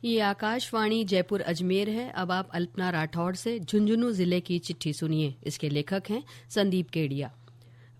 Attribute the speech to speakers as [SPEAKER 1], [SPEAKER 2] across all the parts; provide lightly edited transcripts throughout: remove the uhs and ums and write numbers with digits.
[SPEAKER 1] ये आकाशवाणी जयपुर अजमेर है। अब आप अल्पना राठौड़ से झुंझुनू जिले की चिट्ठी सुनिए। इसके लेखक हैं संदीप केडिया।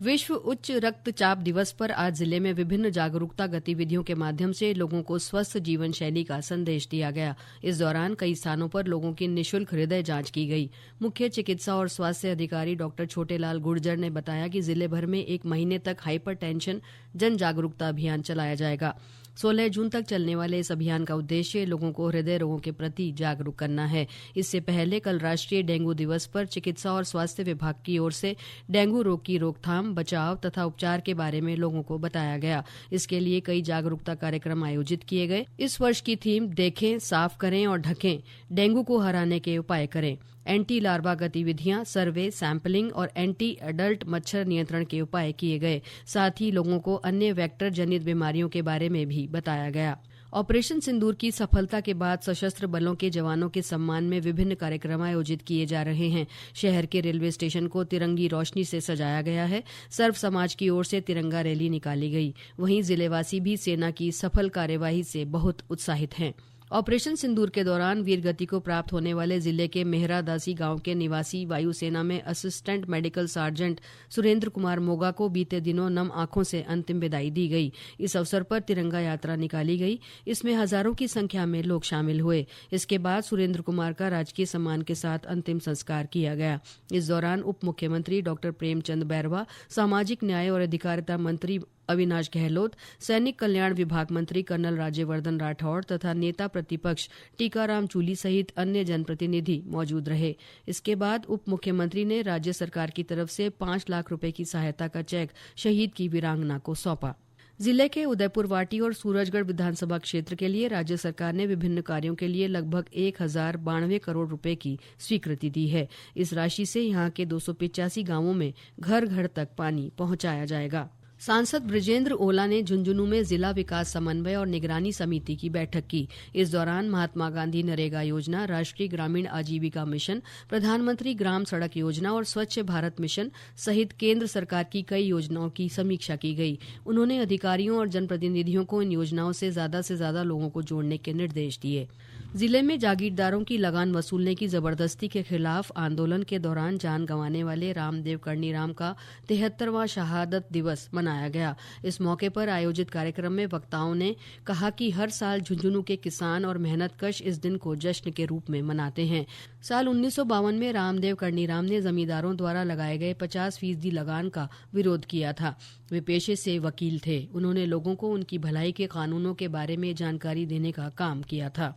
[SPEAKER 1] विश्व उच्च रक्तचाप दिवस पर आज जिले में विभिन्न जागरूकता गतिविधियों के माध्यम से लोगों को स्वस्थ जीवन शैली का संदेश दिया गया। इस दौरान कई स्थानों पर लोगों की निःशुल्क हृदय जांच की गई। मुख्य चिकित्सा और स्वास्थ्य अधिकारी डॉक्टर छोटेलाल गुर्जर ने बताया कि जिले भर में 1 महीने तक हाइपर टेंशन जन जागरूकता अभियान चलाया जाएगा। 16 जून तक चलने वाले इस अभियान का उद्देश्य लोगों को हृदय रोगों के प्रति जागरूक करना है। इससे पहले कल राष्ट्रीय डेंगू दिवस पर चिकित्सा और स्वास्थ्य विभाग की ओर से डेंगू रोग की रोकथाम, बचाव तथा उपचार के बारे में लोगों को बताया गया। इसके लिए कई जागरूकता कार्यक्रम आयोजित किए गए। इस वर्ष की थीम देखें, साफ करें और ढकें, डेंगू को हराने के उपाय करें। एंटी लार्वा गतिविधियां, सर्वे, सैंपलिंग और एंटी एडल्ट मच्छर नियंत्रण के उपाय किए गए। साथ ही लोगों को अन्य वेक्टर जनित बीमारियों के बारे में भी बताया गया। ऑपरेशन सिंदूर की सफलता के बाद सशस्त्र बलों के जवानों के सम्मान में विभिन्न कार्यक्रम आयोजित किए जा रहे हैं। शहर के रेलवे स्टेशन को तिरंगी रोशनी से सजाया गया है। सर्व समाज की ओर से तिरंगा रैली निकाली गई। वहीं जिलेवासी भी सेना की सफल कार्यवाही से बहुत उत्साहित हैं। ऑपरेशन सिंदूर के दौरान वीर गति को प्राप्त होने वाले जिले के मेहरादासी गांव के निवासी वायुसेना में assistant medical sergeant Surendra Kumar Moga को बीते दिनों नम आंखों से अंतिम विदाई दी गई। इस अवसर पर तिरंगा यात्रा निकाली गई। इसमें हजारों की संख्या में लोग शामिल हुए। इसके बाद सुरेंद्र कुमार का राजकीय सम्मान के साथ अंतिम संस्कार किया गया। इस दौरान उप मुख्यमंत्री डॉक्टर प्रेमचंद बैरवा, सामाजिक न्याय और अधिकारिता मंत्री अविनाश गहलोत, सैनिक कल्याण विभाग मंत्री कर्नल राज्यवर्धन राठौड़ तथा नेता प्रतिपक्ष टीकाराम चूली सहित अन्य जनप्रतिनिधि मौजूद रहे। इसके बाद उप मुख्यमंत्री ने राज्य सरकार की तरफ से 5 लाख रुपए की सहायता का चेक शहीद की वीरांगना को सौंपा। जिले के उदयपुर वाटी और सूरजगढ़ विधानसभा क्षेत्र के लिए राज्य सरकार ने विभिन्न कार्यों के लिए लगभग 1092 करोड़ रुपए की स्वीकृति दी है। इस राशि से यहां के 285 गांवों में घर घर तक पानी पहुंचाया जाएगा। सांसद बृजेंद्र ओला ने झुंझुनू में जिला विकास समन्वय और निगरानी समिति की बैठक की। इस दौरान महात्मा गांधी नरेगा योजना, राष्ट्रीय ग्रामीण आजीविका मिशन, प्रधानमंत्री ग्राम सड़क योजना और स्वच्छ भारत मिशन सहित केंद्र सरकार की कई योजनाओं की समीक्षा की गई। उन्होंने अधिकारियों और जनप्रतिनिधियों को इन योजनाओं से ज्यादा लोगों को जोड़ने के निर्देश दिए। जिले में जागीरदारों की लगान वसूलने की जबरदस्ती के खिलाफ आंदोलन के दौरान जान गंवाने वाले रामदेव कर्णीराम का 73वां शहादत दिवस मनाया गया। इस मौके पर आयोजित कार्यक्रम में वक्ताओं ने कहा कि हर साल झुंझुनू के किसान और मेहनतकश इस दिन को जश्न के रूप में मनाते हैं। साल 1952 में रामदेव कर्णीराम ने जमींदारों द्वारा लगाए गए 50% लगान का विरोध किया था। वे पेशे से वकील थे। उन्होंने लोगों को उनकी भलाई के कानूनों के बारे में जानकारी देने का काम किया था।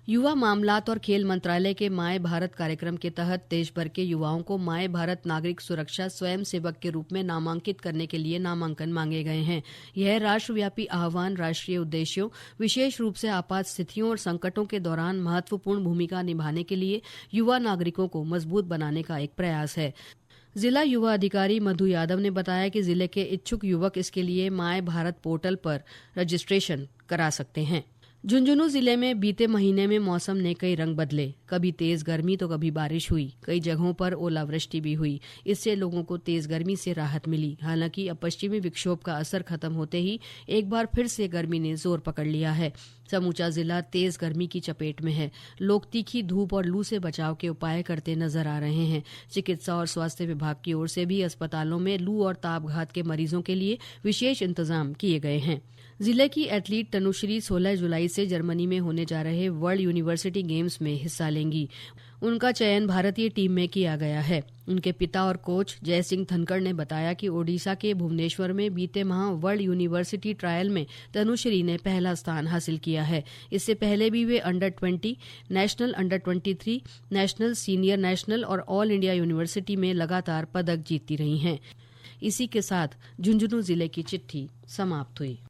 [SPEAKER 1] युवा मामलात और खेल मंत्रालय के माय भारत कार्यक्रम के तहत देश भर के युवाओं को माय भारत नागरिक सुरक्षा स्वयं सेवक के रूप में नामांकित करने के लिए नामांकन मांगे गए हैं। यह राष्ट्रव्यापी आह्वान राष्ट्रीय उद्देश्यों, विशेष रूप से आपात स्थितियों और संकटों के दौरान महत्वपूर्ण भूमिका निभाने के लिए युवा नागरिकों को मजबूत बनाने का एक प्रयास है। जिला युवा अधिकारी मधु यादव ने बताया कि जिले के इच्छुक युवक इसके लिए माय भारत पोर्टल पर रजिस्ट्रेशन करा सकते हैं। झुंझुनू जिले में बीते महीने में मौसम ने कई रंग बदले। कभी तेज गर्मी तो कभी बारिश हुई। कई जगहों पर ओलावृष्टि भी हुई। इससे लोगों को तेज गर्मी से राहत मिली। हालांकि अब पश्चिमी विक्षोभ का असर खत्म होते ही एक बार फिर से गर्मी ने जोर पकड़ लिया है। समूचा जिला तेज गर्मी की चपेट में है। लोग तीखी धूप और लू से बचाव के उपाय करते नजर आ रहे हैं। चिकित्सा और स्वास्थ्य विभाग की ओर से भी अस्पतालों में लू और तापघात के मरीजों के लिए विशेष इंतजाम किए गए हैं। जिले की एथलीट तनुश्री 16 जुलाई से जर्मनी में होने जा रहे वर्ल्ड यूनिवर्सिटी गेम्स में हिस्सा लेंगी। उनका चयन भारतीय टीम में किया गया है। उनके पिता और कोच जय सिंह धनखड़ ने बताया कि ओडिशा के भुवनेश्वर में बीते माह वर्ल्ड यूनिवर्सिटी ट्रायल में तनुश्री ने पहला स्थान हासिल किया है। इससे पहले भी वे under 20, national under 23, national, senior national और ऑल इंडिया यूनिवर्सिटी में लगातार पदक जीतती रही हैं। इसी के साथ झुंझुनू जिले की चिट्ठी समाप्त हुई।